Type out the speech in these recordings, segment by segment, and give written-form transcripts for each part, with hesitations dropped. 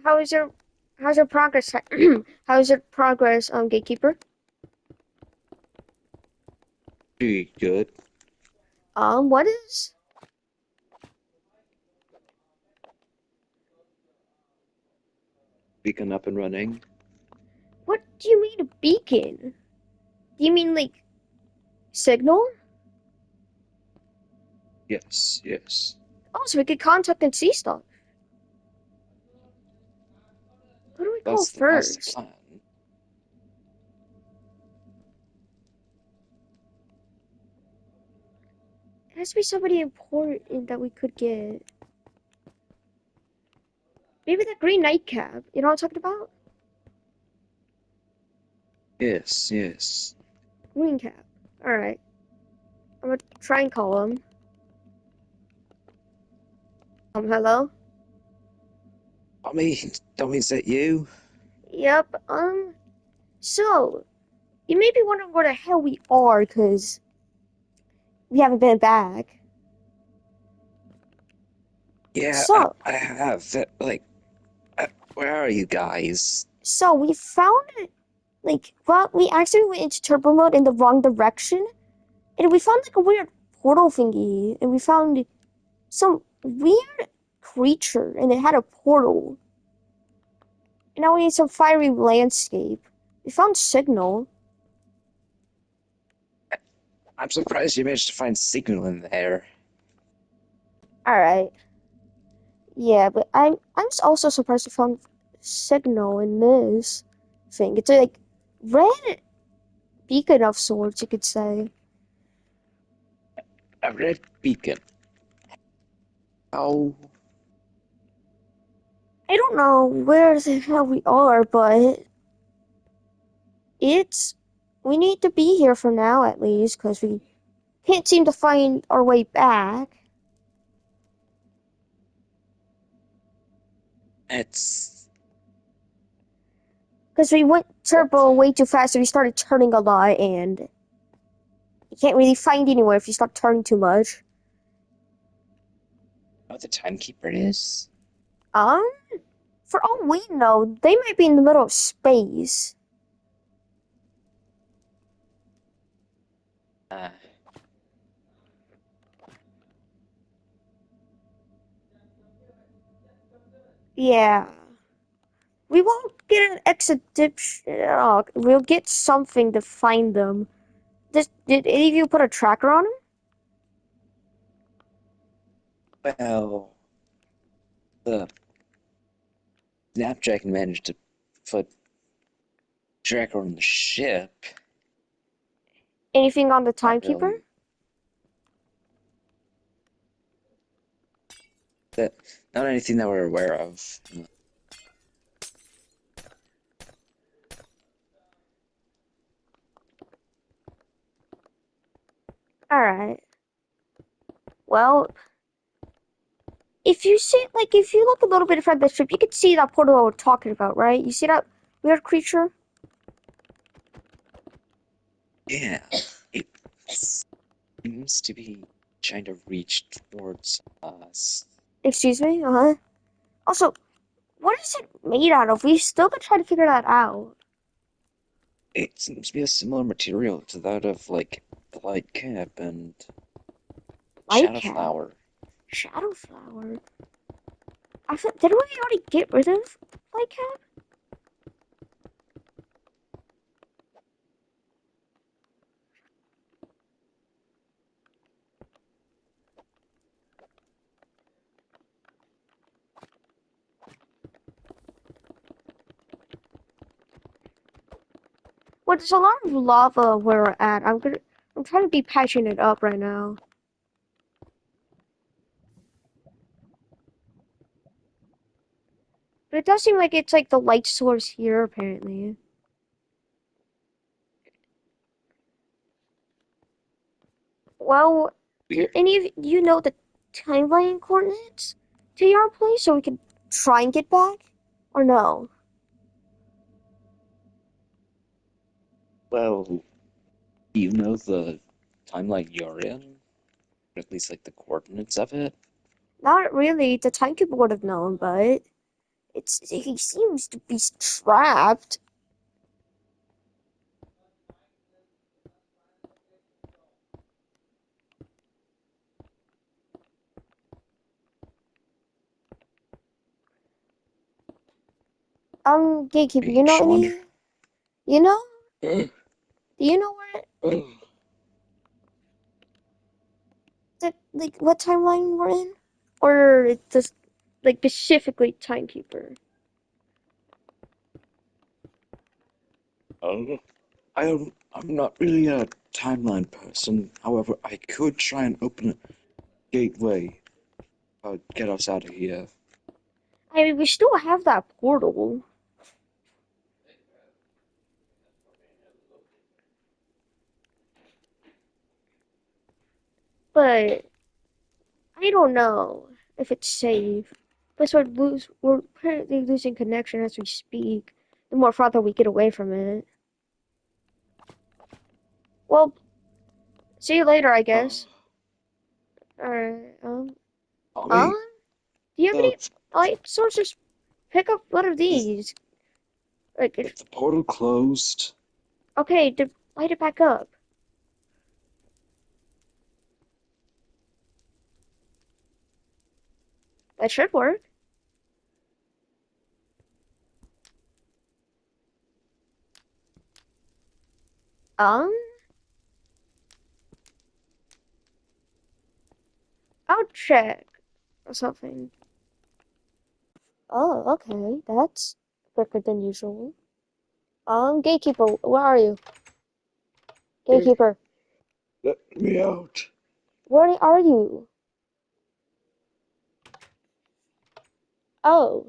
how is your how's your progress? How's your progress, Gatekeeper? Pretty good. What is Beacon up and running. what do you mean a beacon? Do you mean like signal? Yes, yes. Oh, so we could contact and see stuff. Who do we call That's the first? plan. It has to be somebody important that we could get. Maybe that green nightcap. You know what I'm talking about? Yes, yes. Green cap. Alright. I'm gonna try and call him. Hello? Tommy, is that you? Yep, so, you may be wondering where the hell we are, because we haven't been back. Yeah, So, I have. Where are you guys? so we found, like, well, we actually went into turbo mode in the wrong direction, and we found, like, a weird portal thingy, and we found some weird creature, and it had a portal. And now we need some fiery landscape. We found signal. I'm surprised you managed to find signal in there. Alright. Yeah, but I'm also surprised we found signal in this thing. It's a, like red beacon of sorts, you could say. A red beacon. Oh, I don't know where the hell we are, but it's we need to be here for now at least, because we can't seem to find our way back. it's Because we went what? turbo way too fast, so we started turning a lot, and you can't really find anywhere if you start turning too much. What the timekeeper is? Um, for all we know, they might be in the middle of space. Uh, Yeah. We won't get an exhibition. We'll get something to find them. Did any of you put a tracker on them? well, the Snapdragon managed to put tracker on the ship. Anything on the Not timekeeper? really. That not anything that we're aware of. Alright. Well, if you look a little bit in front of the ship, you can see that portal we're talking about, right? You see that weird creature? Yeah, it seems to be trying to reach towards us. Excuse me? Uh-huh. Also, what is it made out of? We still could try to figure that out. It seems to be a similar material to that of like the light cap and Light cap. Shadowflower. Shadow flower. I thought, didn't we already get rid of light cap? Well, there's a lot of lava where we're at. I'm trying to be patching it up right now. But it does seem like it's like the light source here, apparently. Well, do Weird. any of you know the timeline coordinates to your place so we can try and get back? Or no? Well, do you know the timeline you're in? Or at least like the coordinates of it? Not really. The timekeeper would have known, but He seems to be trapped. Gatekeeper, you Hey, know Sean. any? You know? Uh, Do you know where uh, like what timeline we're in, or it's just like specifically timekeeper? I'm not really a timeline person. However, I could try and open a gateway. Get us out of here. I mean, we still have that portal, but I don't know if it's safe. Plus, we're currently losing connection as we speak. The more farther we get away from it. Well, see you later, I Uh, guess. Alright, wait. do you have The any light sources? Pick up one of is these. Like, the portal closed? okay, to light it back up. That should work. Um, I'll check or something. Oh, okay, that's quicker than usual. Gatekeeper, where are you? Gatekeeper, Let me out. where are you? Oh,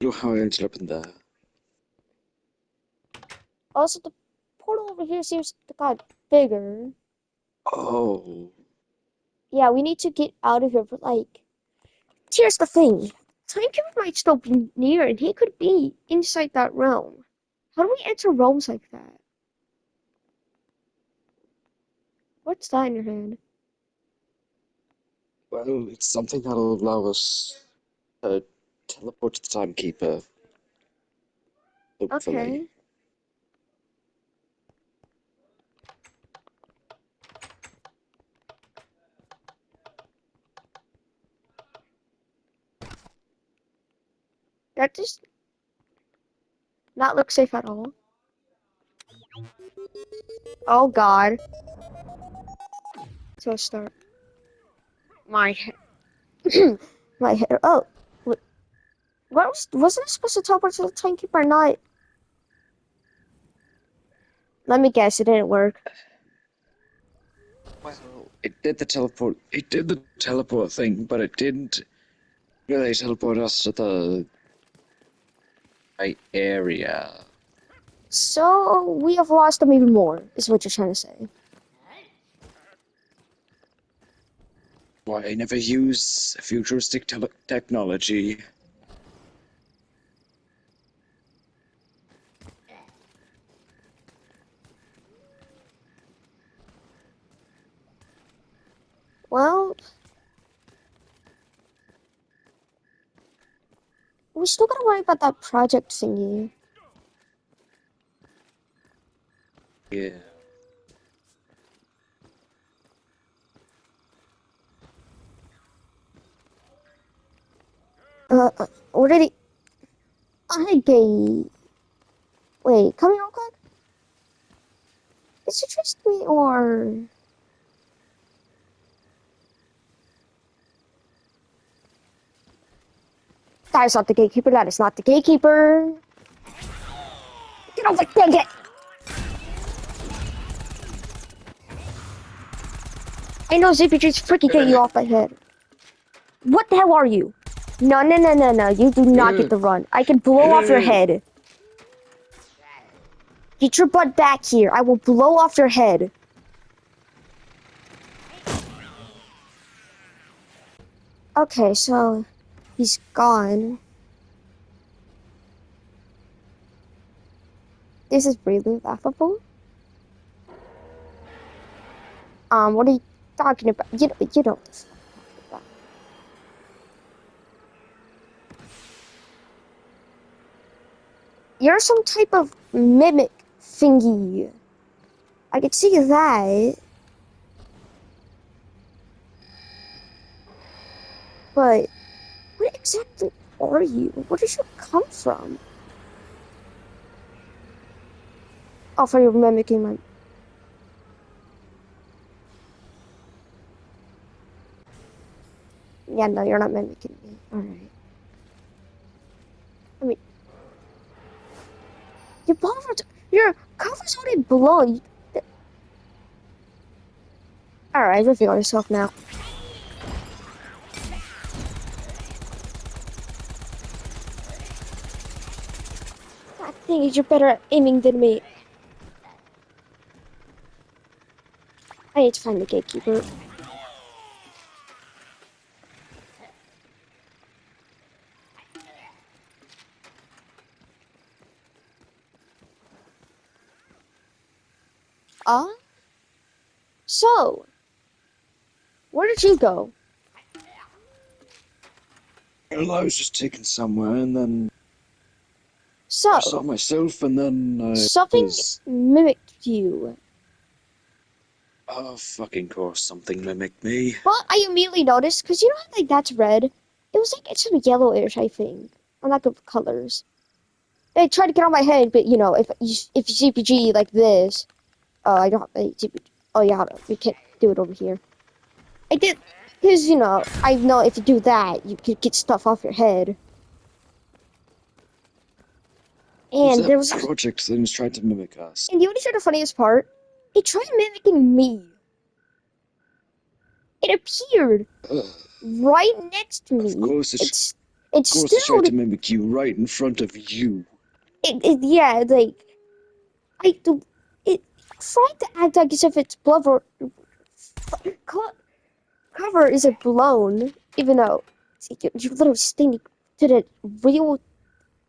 I don't know how I ended up in there. also the portal over here seems to got bigger. Oh, Yeah, we need to get out of here, but like, here's the thing. Timekeeper might still be near, and he could be inside that realm. How do we enter realms like that? What's that in your hand? well, it's something that'll allow us to teleport to the timekeeper. Hopefully. Okay. That does not look safe at all. Oh god. So start. My head. My head. Oh. Wasn't it supposed to teleport to the timekeeper or not? Let me guess, it didn't work. Well, it did the teleport. It did the teleport thing, but it didn't really teleport us to the right area. So we have lost them even more, is what you're trying to say. Why I never use futuristic technology. Well, we still gotta worry about that project thingy. Yeah. What did he? I gay. Wait, come here real quick. Is it just me or? That is not the gatekeeper. That is not the gatekeeper. Get over, dang it! I know ZPG's freaking get you off my head. What the hell are you? No, no, no, no, no. You do not get to run. I can blow off your head. Get your butt back here. I will blow off your head. Okay, so he's gone. This is really laughable. What are you talking about? You don't. You're some type of mimic thingy. I could see that. But what exactly are you? Where did you come from? Oh, for you mimicking my. Yeah, no, you're not mimicking me. Alright. I mean, your your cover's already blown. Alright, reveal yourself now. God dang it, you're better at aiming than me. I need to find the gatekeeper. Uh? So, where did you go? Well, I was just taken somewhere, and then I So, saw myself, and then I something was. mimicked you. Oh, fucking course, something mimicked me. But I immediately noticed, because you know how, like, that's red? It was like, it's some yellowish, I think. I'm not good with colors. They tried to get on my head, but, if you CPG like this, I don't have a CPG. Oh, yeah, we can't do it over here. I did, because, I know if you do that, you could get stuff off your head. Who's And there that was, project thing's tried to mimic us? and you want to hear the funniest part? It tried mimicking me. It appeared Ugh, right next to of me. course, It's of course, it tried still, to mimic you right in front of you. yeah, like, I, do- it tried to act like as if its blubber, co- cover isn't blown, even though you're literally standing to the real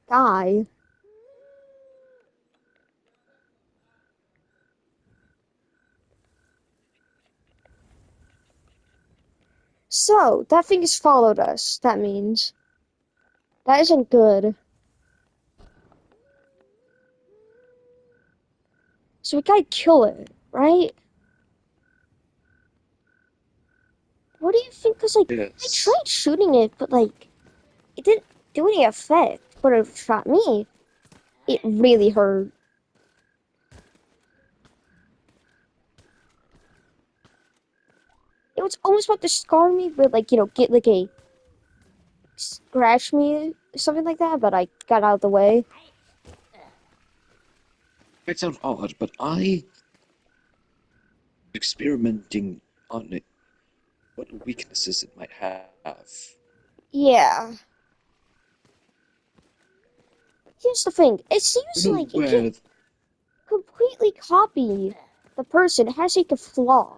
guy. So, that thing has followed us, that means. That isn't good. So we gotta kill it, right? What do you think? Cause like, I Yes. tried shooting it, but like, it didn't do any effect. But it shot me. It really hurt. It was almost about to scar me, but like, get like a scratch me, something like that. But I got out of the way. Might sound odd, but I experimenting on it, what weaknesses it might have. Yeah. Here's the thing. It You seems know like it can where completely copy the person. It has like a flaw.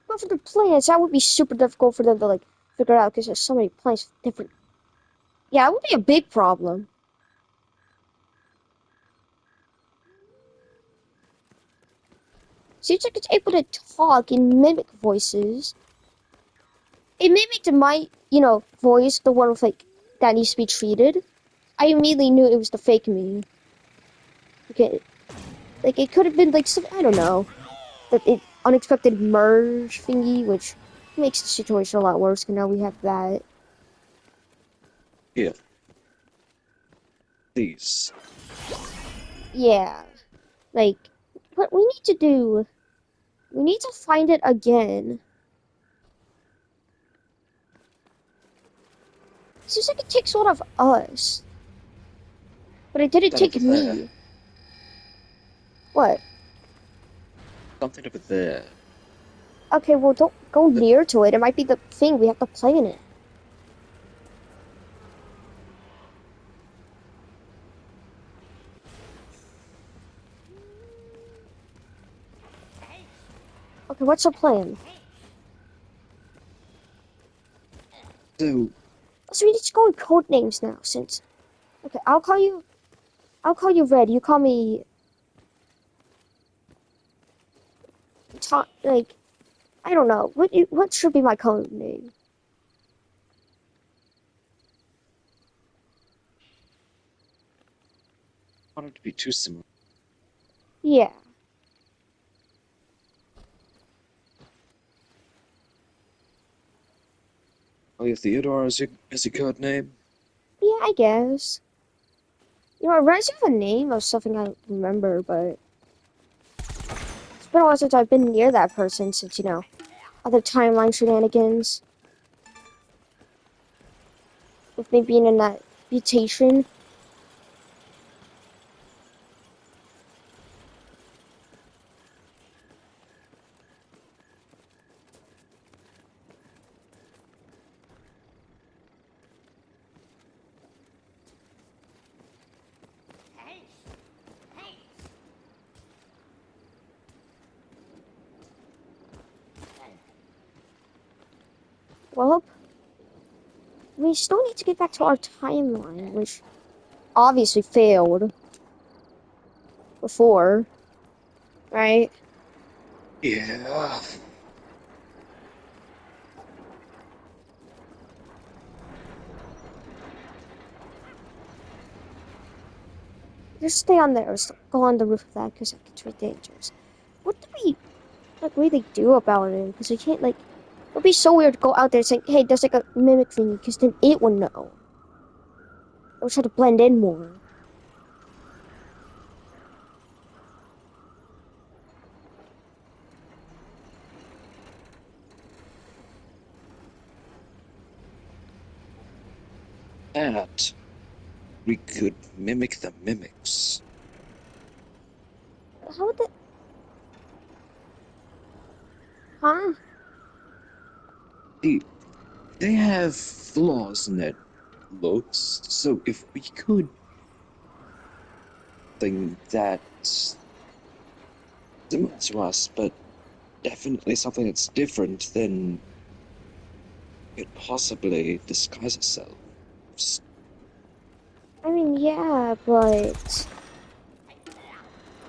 But for the plants, that would be super difficult for them to like figure out because there's so many plants different. Yeah, it would be a big problem. Seems like it's able to talk and mimic voices. It mimicked my, voice, the one with like that needs to be treated. I immediately knew it was the fake me. Okay, like it could have been like some, I don't know, that it unexpected merge thingy, which makes the situation a lot worse. Because now we have that. here, these. Yeah, like what we need to do, we need to find it again. Seems like it takes one of us, but it didn't That take over there. me. What? Something over there. Okay, well, don't go near to it. It might be the thing we have to play in it. Okay, what's our plan? So, So we need to go with code names now, since. Okay, I'll call you. Red. You call me. like, I don't know. What should be my code name? I want it to be too similar. Yeah. Oh, yeah, Theodore is your code name? Yeah, I guess. You know, it reminds me of a name of something I remember, but it's been a while since I've been near that person since, other timeline shenanigans. With me being in that mutation. Well, we still need to get back to our timeline, which obviously failed before, right? Yeah. Just stay on there, or go on the roof of that, because it's really dangerous. What do we, really do about it? Because we can't, it would be so weird to go out there saying, hey, there's, a mimic thingy, because then it would know. It would try to blend in more. That we could mimic the mimics. How would that, huh? They have flaws in their looks, so if we could think that's similar to us, but definitely something that's different, then it could possibly disguise itself. I mean, yeah, but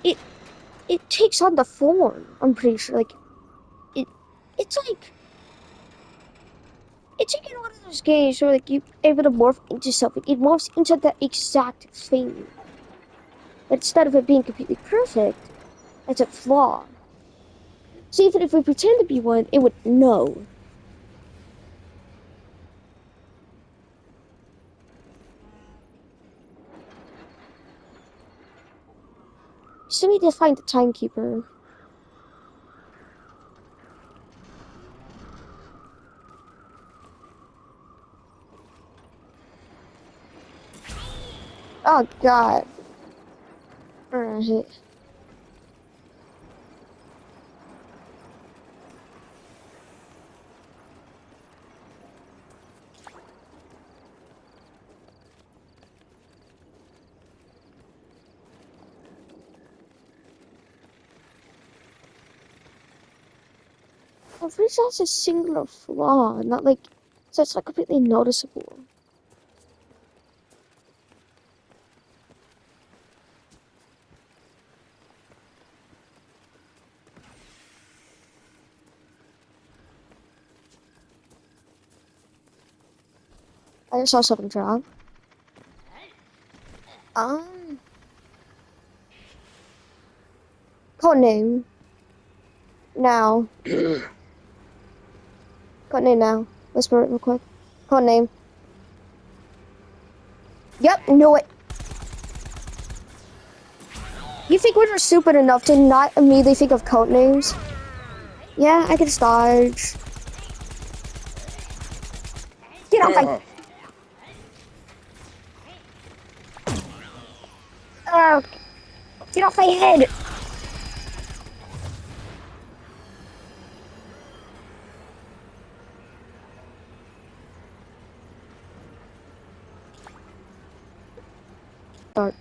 it it takes on the form. I'm pretty sure. It it's like it's like in one of those games where you able to morph into something. It morphs into the exact thing. But instead of it being completely perfect, it's a flaw. So even if we pretend to be one, it would know. So we need to find the timekeeper. Oh god. Alright. I'm pretty sure it's a singular flaw, not so it's not completely noticeable. I just saw something drop. Um, code name now. Code name now. Whisper it real quick. Code name. Yep, knew it. You think we're stupid enough to not immediately think of code names? Yeah, I can just dodge. Get off my. Uh, get off my head. Start.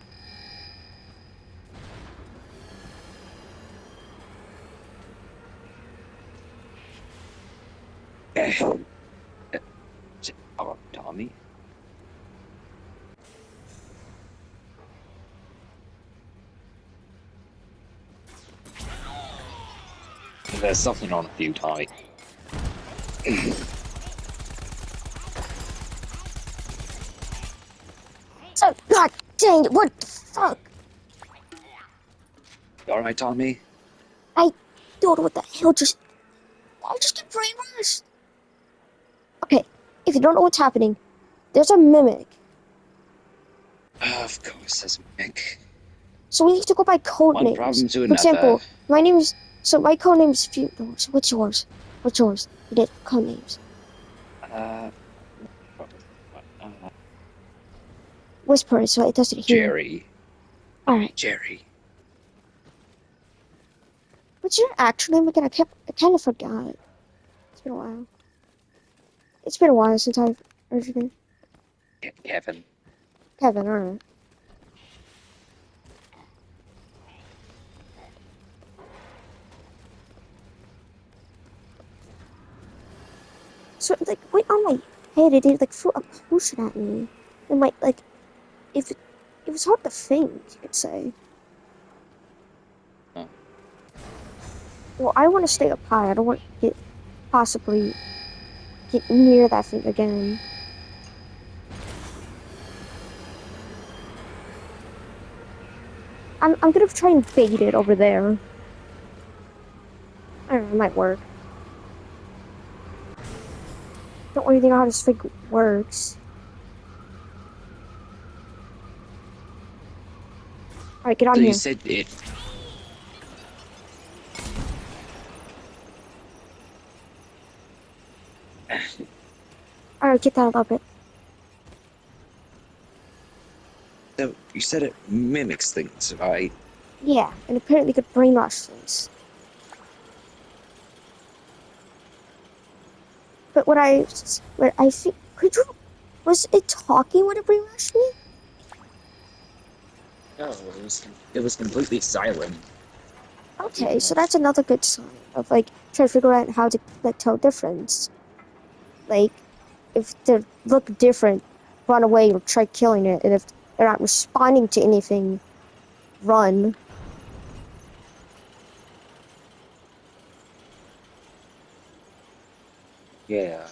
Oh, Tommy. There's something on with you, Tommy. So, god dang it, what the fuck? You alright, Tommy? I don't know what the hell just... I just get brainwashed. Okay, if you don't know what's happening, there's a mimic. Of course, there's Mick. So we need to go by code One names. problem to For another. example, my name is... So my code name is... So what's yours? What's yours? You did code names. Uh, Whisper it so it doesn't hear. Jerry. Alright. Jerry. What's your actual name again? I kind of forgot. It's been a while. It's been a while since I've heard your name. Kevin. Kevin, alright. So, like, wait on my head, it did, like, threw a potion at me. And, like, if it was hard to think, you could say. Huh. Well, I want to stay up high. I don't want to possibly get near that thing again. I'm gonna try and bait it over there. I don't know, it might work. Don't really know how this thing works. Alright, get on So here. you said it. Alright, get that a little bit. So you said it mimics things, right? Yeah, and apparently could brainwash things. But what I think, was it talking when it brainwashed me? No, it was completely silent. Okay, so that's another good sign of like trying to figure out how to like tell difference. Like, if they look different, run away or try killing it, and if they're not responding to anything, run. Yeah.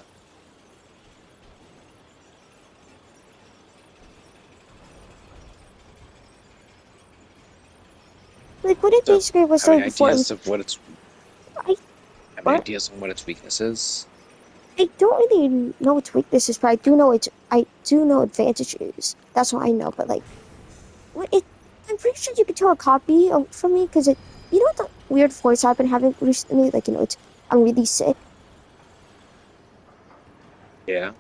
Like, what it So, basically was have any saying before, ideas of what its I, have any what? ideas on what its weaknesses? I don't really know its weaknesses, but I do know advantages. That's what I know. But like, I'm pretty sure you could tell a copy from me because you know what the weird voice I've been having recently? Like, I'm really sick. Yeah.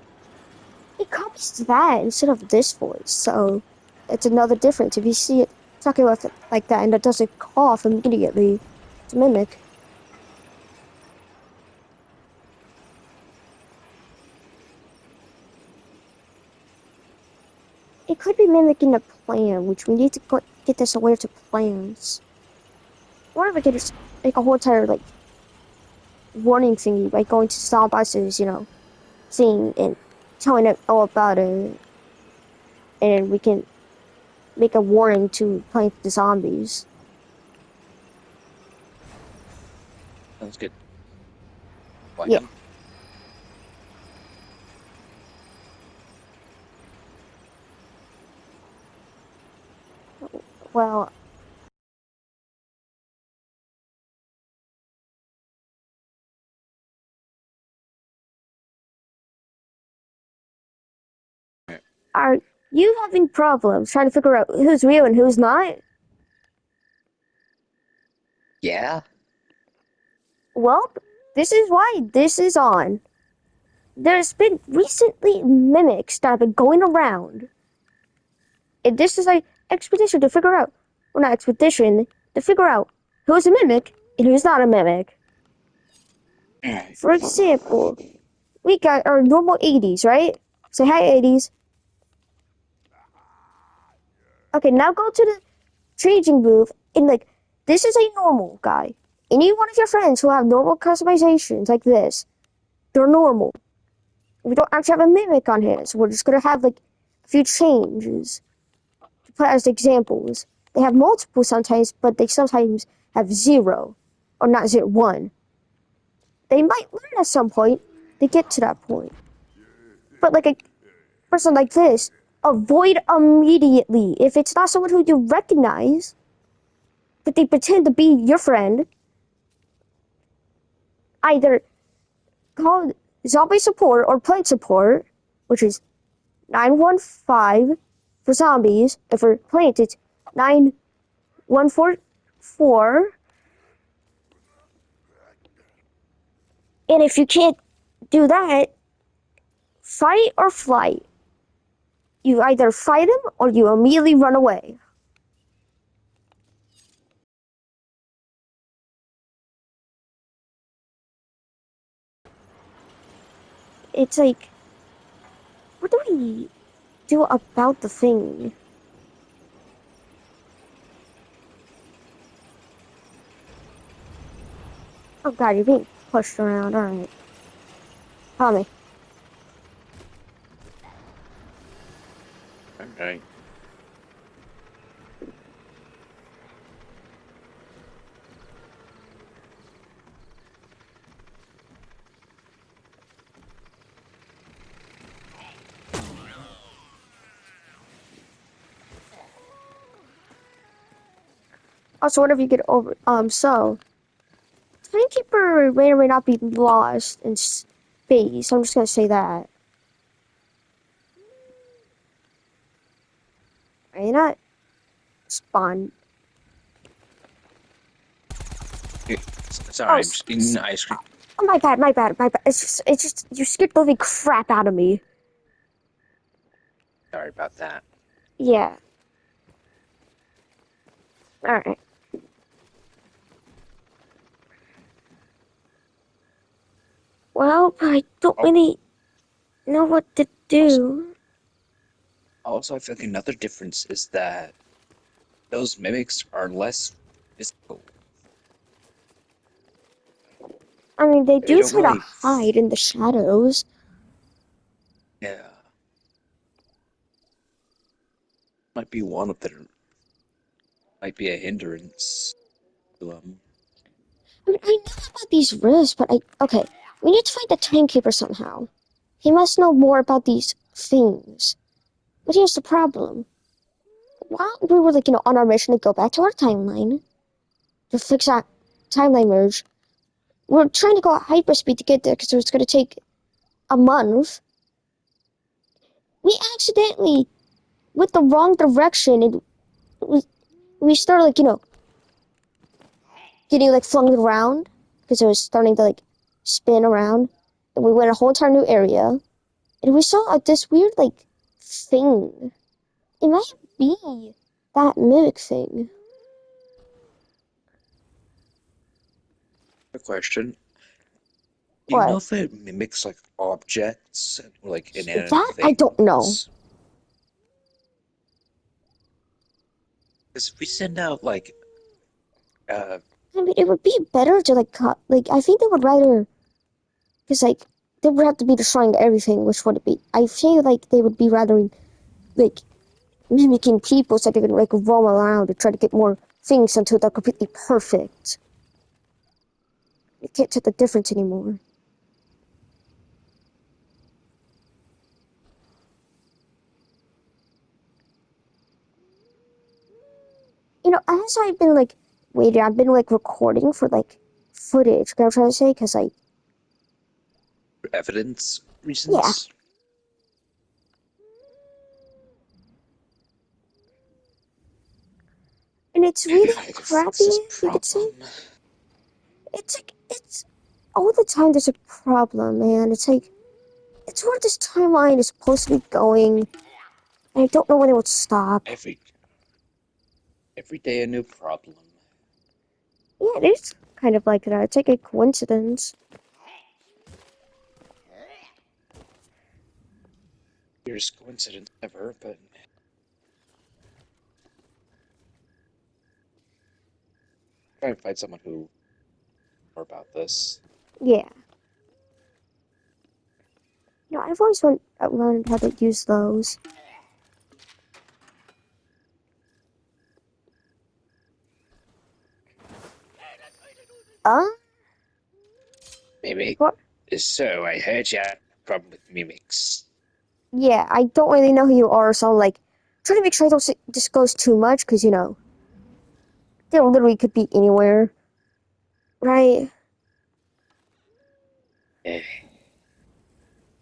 It copies that instead of this voice, so it's another difference. If you see it talking with it like that and it doesn't cough immediately, it's a mimic. It could be mimicking a plan, which we need to get this aware to plans. Or if we could just make a whole entire, like, warning thingy by going to Starbucks, seeing and telling it all about it. And we can make a warning to plant the zombies. Sounds good. Yeah. Well, are you having problems trying to figure out who's real and who's not? Yeah? Well, this is why this is on. There's been recently mimics that have been going around. And this is like expedition to figure out, well, not expedition, to figure out who's a mimic and who's not a mimic. For example, we got our normal 80s, right? Say hi, 80s. Okay, now go to the changing booth and like, this is a normal guy. Any one of your friends who have normal customizations like this, they're normal. We don't actually have a mimic on his. We're just gonna have like a few changes to put as examples. They have multiple sometimes, but they sometimes have zero, or not zero, one. they might learn at some point to get to that point. But like a person like this, avoid immediately. If it's not someone who you recognize, but they pretend to be your friend, either call zombie support or plant support, which is 915 for zombies, and for plants it's 9144. And if you can't do that, fight or flight. You either fight them or you immediately run away. It's like, what do we do about the thing? Oh god, you're being pushed around. Alright. Follow me. Okay. Also, whenever you get over, so, Timekeeper may or may not be lost in space. I'm just gonna say that. Are you not? Spawn. Sorry, Oh, I'm just eating ice cream. Oh, my bad, my bad, my bad. It's just, you scared the living crap out of me. Sorry about that. Yeah. Alright. Well, I don't Oh. really know what to do. Also, I feel like another difference is that those mimics are less visible. I mean, they They do don't try to really. hide in the shadows. Yeah. Might be one of them. Might be a hindrance to I mean, I know about these risks, but okay, we need to find the timekeeper somehow. He must know more about these things. But here's the problem. While we were, like, on our mission to go back to our timeline, to fix that timeline merge, we're trying to go at hyperspeed to get there because it was going to take a month. We accidentally went the wrong direction and we started, like, getting, like, flung around because it was starting to, like, spin around. And we went a whole entire new area. And we saw this weird, like, thing. It might be that mimic thing. a question. Do you know What? if it mimics like objects, like inanimate That? I don't know. things? Because if we send out like I mean, it would be better to, like, cut. Like, I think they would rather. Because, like, they would have to be destroying everything, which would it be? I feel like they would be rather, like, mimicking people so they could, like, roam around and try to get more things until they're completely perfect. You can't tell the difference anymore. As I've been, like, waiting, I've been, like, recording for, like, footage. You know what I'm trying to say? Because, like, evidence yeah. reasons. And it's Maybe really I could crappy, fix this you could say. problem. It's like, it's all the time there's a problem, man. It's like, it's where this timeline is supposed to be going, and I don't know when it would stop. Every day a new problem. Yeah, it is kind of like that. It's like a coincidence. Here's coincidence ever, but try and find someone who more about this. Yeah. I've always learned how to use those. Uh, Mimic. What? So I heard you had a problem with mimics. Yeah, I don't really know who you are, so I'm like trying to make sure I don't disclose too much, because they literally could be anywhere, right? Eh,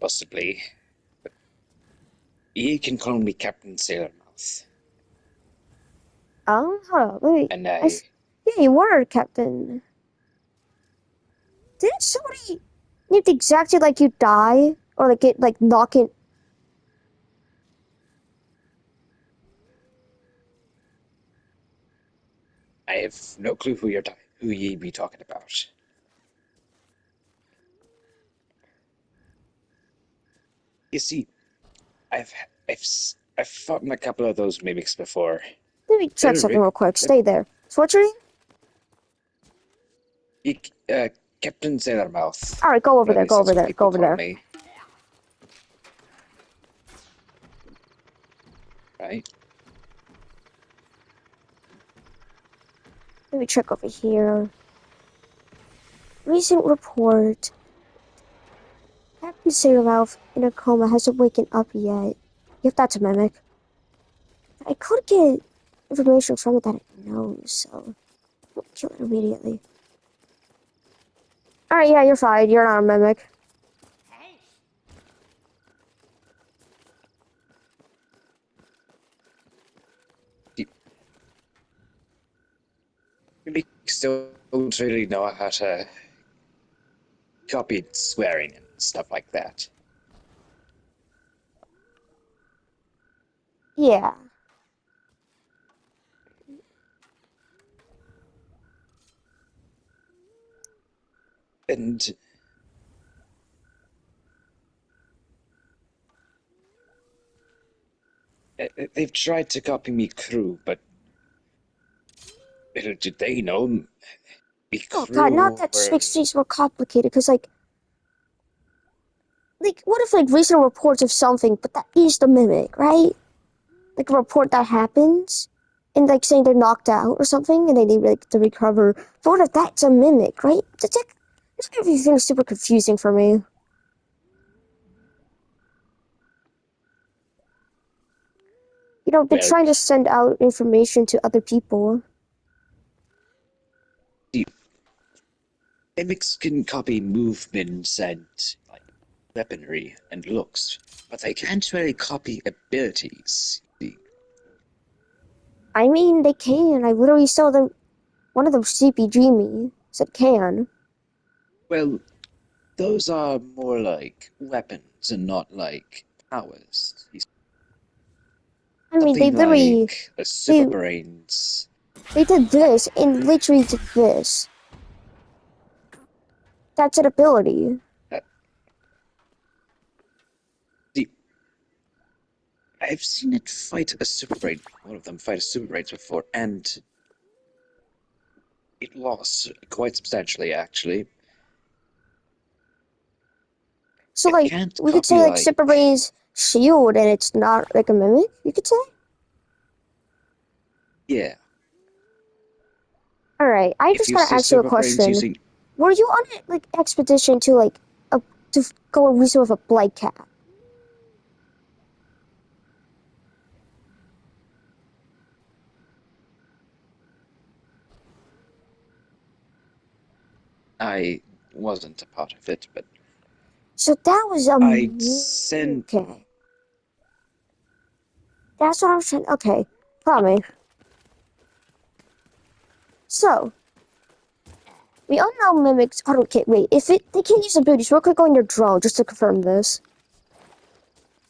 possibly. You can call me Captain Sailormouth. Hold on, wait. And Yeah, you were Captain. Didn't somebody named exactly like you die? Or like get like knocking? I have no clue who ye be talking about. You see, I've I've s- I've fought in a couple of those mimics before. Let me check They're something re- real quick. Stay there. Sorcery? you, Captain Sailormouth. Alright, go over Or at there, least go that's over what there, go people over call there. me. Right? Let me check over here. Recent report. Captain Sailormouth in a coma hasn't waken up yet. If that's a mimic. I could get information from it that it knows, so I'll kill it immediately. Alright, yeah, you're fine. You're not a mimic. Mimics don't really know how to copy swearing and stuff like that. Yeah. And they've tried to copy me crew, but little did they know me Oh god, not crew that just were makes things more complicated, because like, what if, like, recent reports of something, but that is the mimic, right? Like, a report that happens, and, like, saying they're knocked out or something, and they need, like, to recover. But what if that's a mimic, right? It's everything super confusing for me. They're well, trying to send out information to other people. see, mimics can copy movements and like weaponry and looks, but they can't really copy abilities. See, I mean, they can. I literally saw them. One of them CPG me. Said can. well, those are more like weapons and not like powers. I mean, they Something literally, like a super they, brains. they did this, and literally did this. That's an ability. Uh, see, I've seen it fight a super brain. One of them fight a super brains before, and it lost quite substantially, actually. So, It like, can't we could say, copy like, like Super Brain's shield, and it's not, like, a mimic, you could say? yeah. Alright, I If just you gotta see ask you a super brains question. using, Were you on an, like, expedition to, like, go and research with a blight cat? I wasn't a part of it, but So that was a I'd send. okay. That's what I was trying. Okay, follow me. So we all know mimics. Oh, okay, wait. If they can't use abilities, real quick on your drone just to confirm this.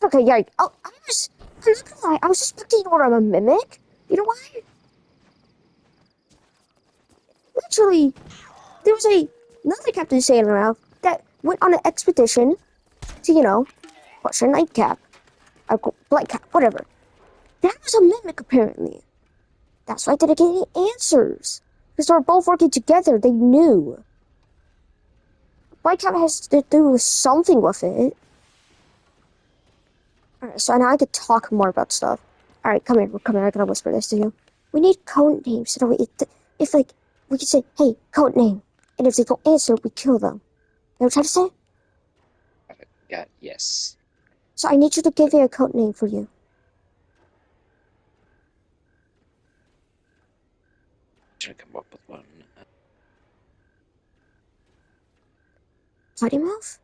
Okay, yeah. Oh, I'm not gonna lie. I was suspecting you were a mimic. You know why? Literally, there was another Captain Sailor that went on an expedition to, what's her nightcap, a blight cap, whatever. That was a mimic, apparently. That's why I didn't get any answers. Because they were both working together. They knew. Blight cap has to do something with it. Alright, so now I could talk more about stuff. Alright, come here. I gotta whisper this to you. We need code names so that if like, we can say, hey, code name. And if they don't answer, we kill them. You know what I'm trying to say? Yeah, yes. So I need you to give me a code name for you. Trying to come up with one. Potty mouth?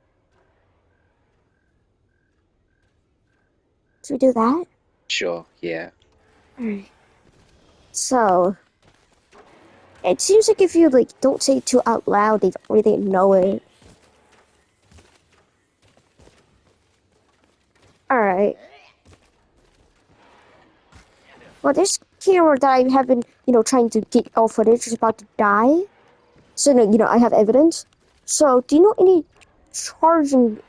Should we do that? Sure, yeah. Alright. So, it seems like if you, like, don't say it too out loud, they don't really know it. Alright. Well, this camera that I have been, trying to get all footage is about to die. So, no, I have evidence. So, do you know any charging